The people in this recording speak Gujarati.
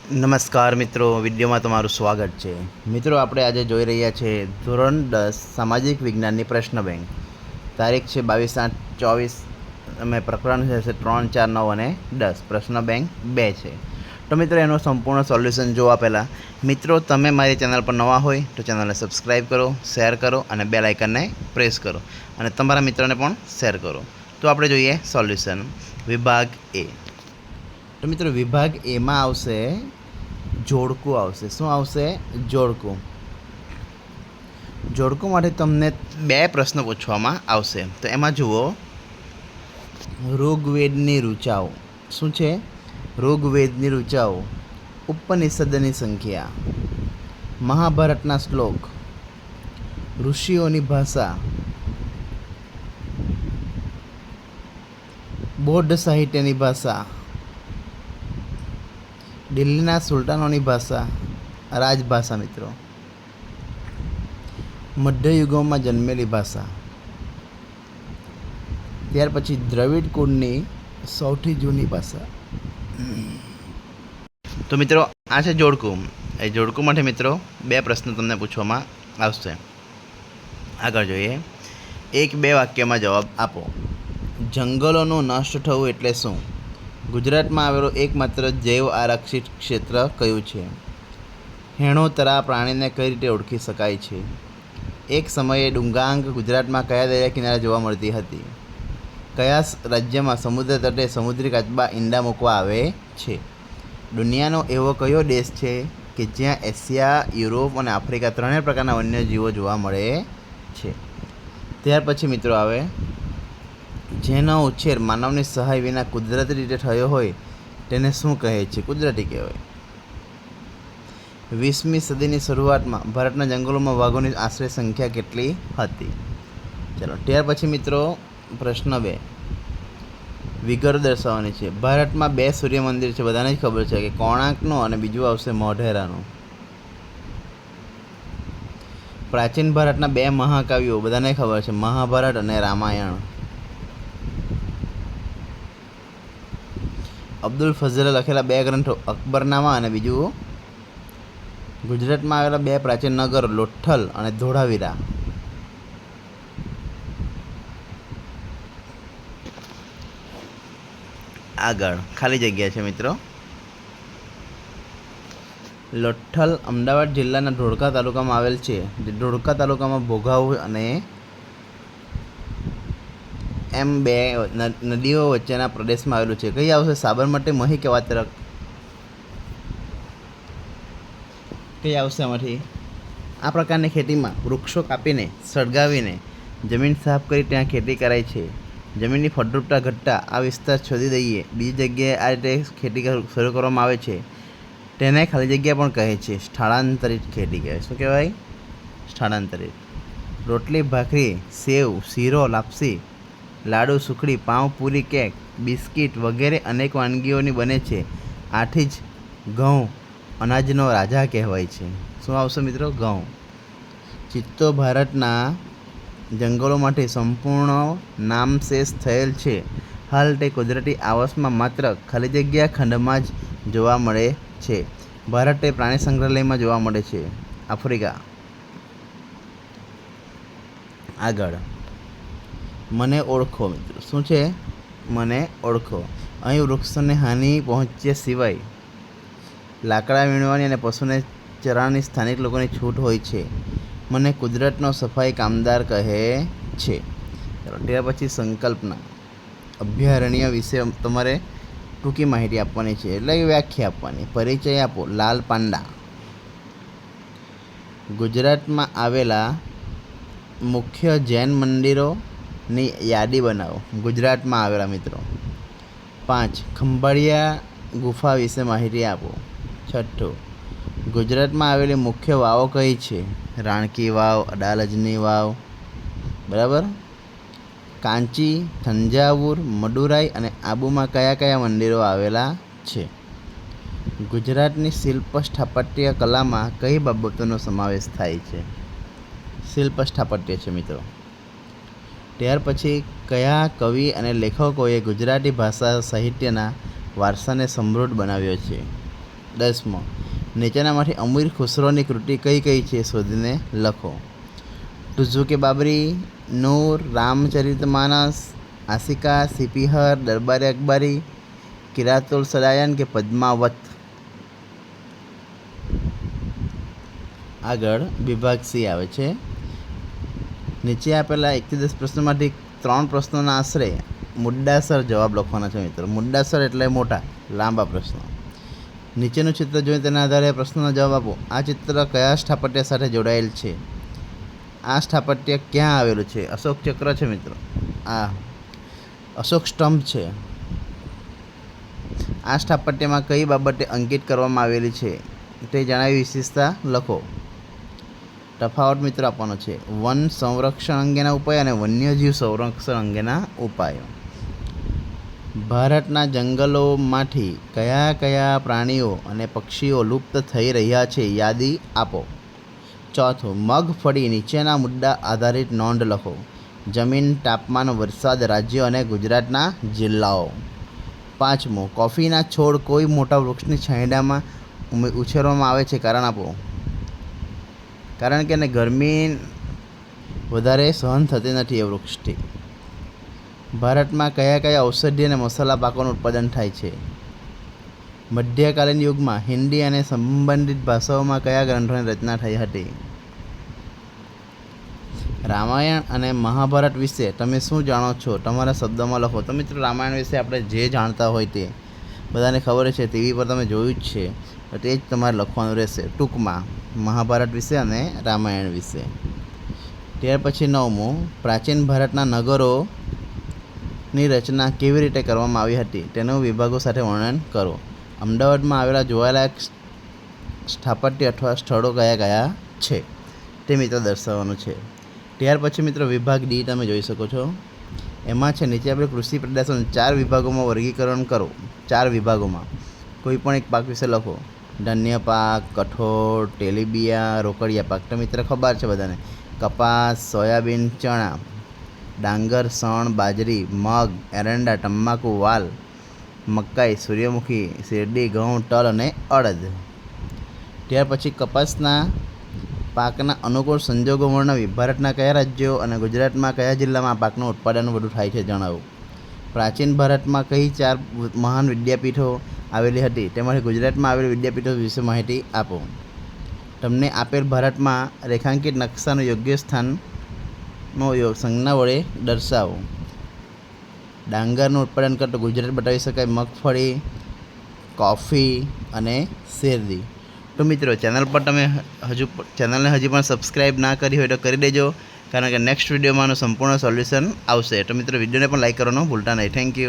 નમસ્કાર મિત્રો, વિડીયોમાં તમારું સ્વાગત છે। મિત્રો, આપણે આજે જોઈ રહ્યા છીએ ધોરણ 10 સામાજિક વિજ્ઞાનની પ્રશ્ન બેંક। તારીખ છે 22/8/24 અને પ્રકરણ છે 3, 4, 9 અને 10। પ્રશ્ન બેંક 2 છે। તો મિત્રો, એનું સંપૂર્ણ સોલ્યુશન જોવા પહેલાં મિત્રો, તમે મારી ચેનલ પર નવા હોય તો ચેનલને સબસ્ક્રાઈબ કરો, શેર કરો અને બેલ આઇકનને પ્રેસ કરો અને તમારા મિત્રોને પણ શેર કરો। તો આપણે જોઈએ સોલ્યુશન। વિભાગ એ। તો મિત્રો, વિભાગ એમાં આવશે જોડકું આવશે। શું આવશે? જોડકું। જોડકું માટે તમને 2 પ્રશ્નો પૂછવામાં આવશે। તો એમાં જુઓ, ઋગ્વેદની ઋચાઓ શું છે? ઋગ્વેદની ઋચાઓ, ઉપનિષદની સંખ્યા, મહાભારતના શ્લોક, ઋષિઓની ભાષા, બૌદ્ધ સાહિત્યની ભાષા, દિલ્હીના સુલતાનોની ભાષા, રાજભાષા મિત્રો, મધ્યયુગોમાં જન્મેલી ભાષા, ત્યાર પછી દ્રવિડ કુળની સૌથી જૂની ભાષા। તો મિત્રો, આ છે જોડકું। એ જોડકું માટે મિત્રો 2 પ્રશ્નો તમને પૂછવામાં આવશે। આગળ જોઈએ। 1-2 વાક્યમાં જવાબ આપો। જંગલોનું નષ્ટ થવું એટલે શું? ગુજરાતમાં આવેલું એકમાત્ર જૈવ આરક્ષિત ક્ષેત્ર કયું છે? હેણોતરા પ્રાણીને કઈ રીતે ઓળખી શકાય છે? એક સમયે ડુંગાંગ ગુજરાતમાં કયા દરિયા કિનારે જોવા મળતી હતી? કયા રાજ્યમાં સમુદ્ર તટે સમુદ્રી કાચબા ઈંડા મૂકવા આવે છે? દુનિયાનો એવો કયો દેશ છે કે જ્યાં એશિયા, યુરોપ અને આફ્રિકા ત્રણેય પ્રકારના વન્યજીવો જોવા મળે છે? ત્યાર પછી મિત્રો આવે, જેનો ઉછેર માનવની સહાય વિના કુદરતી રીતે થયો હોય તેને શું કહે છે? કુદરતી કહેવાય। 20મી સદીની શરૂઆતમાં ભારતના જંગલોમાં વાઘોની આશરે સંખ્યા કેટલી હતી? ચાલો, ત્યાર પછી મિત્રો પ્રશ્ન 2 વિગતો દર્શાવવાની છે। ભારતમાં 2 સૂર્ય મંદિર છે, બધાને જ ખબર છે કે કોણાર્કનું અને બીજું આવશે મોઢેરાનું। પ્રાચીન ભારતના 2 મહાકાવ્યો બધાને ખબર છે, મહાભારત અને રામાયણ। અબ્દુલ ફઝલે લખેલા 2 ગ્રંથો, અકબરનામા અને બીજું ગુજરાતમાં આવેલા 2 પ્રાચીન નગરો, લોથલ અને ધોળાવીરા। આગળ ખાલી જગ્યા છે મિત્રો। લોથલ અમદાવાદ જિલ્લાના ધોળકા તાલુકામાં આવેલ છે। જે ધોળકા તાલુકામાં ભોગાવ અને એમ 2 નદીઓ વચ્ચેના પ્રદેશમાં આવેલું છે। કઈ આવશે? સાબરમતી, મહી કે વાત્રક? કઈ આવશે આમાંથી? આ પ્રકારની ખેતીમાં વૃક્ષો કાપીને સળગાવીને જમીન સાફ કરી ત્યાં ખેતી કરાય છે। જમીનની ફળદ્રુપતા ઘટતા આ વિસ્તાર છોડી દઈએ બીજી જગ્યાએ આ રીતે ખેતી શરૂ કરવામાં આવે છે, તેને ખાલી જગ્યા પણ કહે છે। સ્થળાંતરિત ખેતી કહેવાય। શું કહેવાય? સ્થળાંતરિત। રોટલી, ભાખરી, સેવ, શીરો, લાપસી, લાડુ, સુખડી, પાઉં, પૂરી, કેક, બિસ્કિટ વગેરે અનેક વાનગીઓની બને છે। આથી જ ઘઉં અનાજનો રાજા કહેવાય છે। શું આવશે મિત્રો? ઘઉં। ચિત્તો ભારતના જંગલો માટે સંપૂર્ણ નામશેષ થયેલ છે। હાલ તે કુદરતી આવાસમાં માત્ર ખાલી જગ્યા ખંડમાં જ જોવા મળે છે। ભારત તે પ્રાણી સંગ્રહાલયમાં જોવા મળે છે। આફ્રિકા। આગળ, મને ઓળખો મિત્રો। શું છે? મને ઓળખો। અહીં વૃક્ષોને હાનિ પહોંચ્યા સિવાય લાકડા વીણવાની અને પશુને ચરાવવાની સ્થાનિક લોકોની છૂટ હોય છે। મને કુદરતનો સફાઈ કામદાર કહે છે। ચાલો, ત્યાર પછી સંકલ્પના। અભયારણ્ય વિશે તમારે ટૂંકી માહિતી આપવાની છે, એટલે કે વ્યાખ્યા આપવાની। પરિચય આપો। લાલ પાંડા। ગુજરાતમાં આવેલા મુખ્ય જૈન મંદિરોની યાદી બનાવો। ગુજરાતમાં આવેલા મિત્રો। 5 ખંભાળિયા ગુફા વિશે માહિતી આપો। 6 ગુજરાતમાં આવેલી મુખ્ય વાવો કઈ છે? રાણકી વાવ, અડાલજની વાવ, બરાબર। કાંચી, થંજાવુર, મદુરાઈ અને આબુમાં કયા કયા મંદિરો આવેલા છે? ગુજરાતની શિલ્પ સ્થાપત્ય કલામાં કઈ બાબતોનો સમાવેશ થાય છે? શિલ્પ સ્થાપત્ય છે મિત્રો। ત્યાર પછી કયા કવિ અને લેખકોએ ગુજરાતી ભાષા સાહિત્યના વારસાને સમૃદ્ધ બનાવ્યો છે? 10મો, નીચેનામાંથી અમીર ખુસરોની કૃતિ કઈ કઈ છે શોધીને લખો. ટુઝુ કે બાબરી, નૂર, રામચરિતમાનસ, આસિકા, સિપીહર, દરબારી અકબરી, કિરાતુલ સદાયન કે પદ્માવત. આગળ વિભાગ સી આવે છે. નીચે આપેલા 1 થી 10 પ્રશ્નોમાંથી 3 પ્રશ્નોના આશરે મુદ્દાસર જવાબ લખવાના છે મિત્રો. મુદ્દાસર એટલે મોટા લાંબા પ્રશ્નો. નીચેનું ચિત્ર જોઈને તેના આધારે પ્રશ્નનો જવાબ આપો. આ ચિત્ર કયા સ્થાપત્ય સાથે જોડાયેલ છે? આ સ્થાપત્ય ક્યાં આવેલું છે? અશોક ચક્ર છે મિત્રો. આ અશોક સ્તંભ છે. આ સ્થાપત્યમાં કઈ બાબતે અંકિત કરવામાં આવેલી છે તે જણાવી વિશેષતા લખો. તફાવત મિત્રો આપવાનો છે. વન સંરક્ષણ અંગેના ઉપાય અને વન્યજીવ સંરક્ષણ અંગેના ઉપાયો. ભારતના જંગલોમાંથી કયા કયા પ્રાણીઓ અને પક્ષીઓ લુપ્ત થઈ રહ્યા છે યાદી આપો. ચોથું, મગફળી નીચેના મુદ્દા આધારિત નોંધ લખો. જમીન, તાપમાન, વરસાદ, રાજ્યો અને ગુજરાતના જિલ્લાઓ. 5મું, કોફીના છોડ કોઈ મોટા વૃક્ષની છાંયડામાં ઉછેરવામાં આવે છે, કારણ આપો. કારણ કે એને ગરમી વધારે સહન થતી નથી એ વૃક્ષથી. ભારતમાં કયા કયા ઔષધિ અને મસાલા પાકોનું ઉત્પાદન થાય છે? મધ્યકાલીન યુગમાં હિન્દી અને સંબંધિત ભાષાઓમાં કયા ગ્રંથોની રચના થઈ હતી? રામાયણ અને મહાભારત વિશે તમે શું જાણો છો? તમારા શબ્દોમાં લખો. તો મિત્રો રામાયણ વિશે આપણે જે જાણતા હોય તે બધાને ખબર છે, ટીવી પર તમે જોયું જ છે, તો તે જ તમારે લખવાનું રહેશે ટૂંકમાં મહાભારત વિશે અને રામાયણ વિશે. ત્યાર પછી 9મું, પ્રાચીન ભારતના નગરોની રચના કેવી રીતે કરવામાં આવી હતી તેનું વિભાગો સાથે વર્ણન કરો. અમદાવાદમાં આવેલા જોવાલાયક સ્થાપત્ય અથવા સ્થળો કયા કયા છે તે મિત્રો દર્શાવવાનું છે. ત્યાર પછી મિત્રો વિભાગ ડી તમે જોઈ શકો છો. એમાં છે નીચે આપણે કૃષિ પ્રદર્શન 4 વિભાગોમાં વર્ગીકરણ કરો. 4 વિભાગોમાં કોઈ પણ એક પાક વિશે લખો. ધાન્ય પાક, કઠોળ, તેલીબિયા, રોકડિયા પાક તો મિત્ર ખબર છે બધાને. કપાસ, સોયાબીન, ચણા, ડાંગર, સણ, બાજરી, મગ, એરંડા, તમાકુ, વાલ, મકાઈ, સૂર્યમુખી, શેરડી, ઘઉં, તલ અને અડદ. ત્યાર પછી કપાસના પાકના અનુકૂળ સંજોગો વર્ણવી. ભારતના કયા રાજ્યો અને ગુજરાતમાં કયા જિલ્લામાં આ પાકનું ઉત્પાદન વધુ થાય છે જણાવો. પ્રાચીન ભારતમાં કઈ 4 મહાન વિદ્યાપીઠો આવેલી હતી? તેમાંથી ગુજરાતમાં આવેલી વિદ્યાપીઠો વિશે માહિતી આપો. તમને આપેલ ભારતમાં રેખાંકિત નકશાનું યોગ્ય સ્થાનનો સંજ્ઞા વડે દર્શાવો. ડાંગરનું ઉત્પાદન કરતો ગુજરાત બતાવી શકાય. મગફળી, કોફી અને શેરડી. તો મિત્રો ચેનલ પર તમે ચેનલને હજી પણ સબસ્ક્રાઈબ ના કરી હોય તો કરી દેજો, કારણ કે નેક્સ્ટ વિડીયોમાં આનું સંપૂર્ણ સોલ્યુશન આવશે. તો મિત્રો વિડીયોને પણ લાઈક કરવાનું ભૂલતા નહીં. Thank you.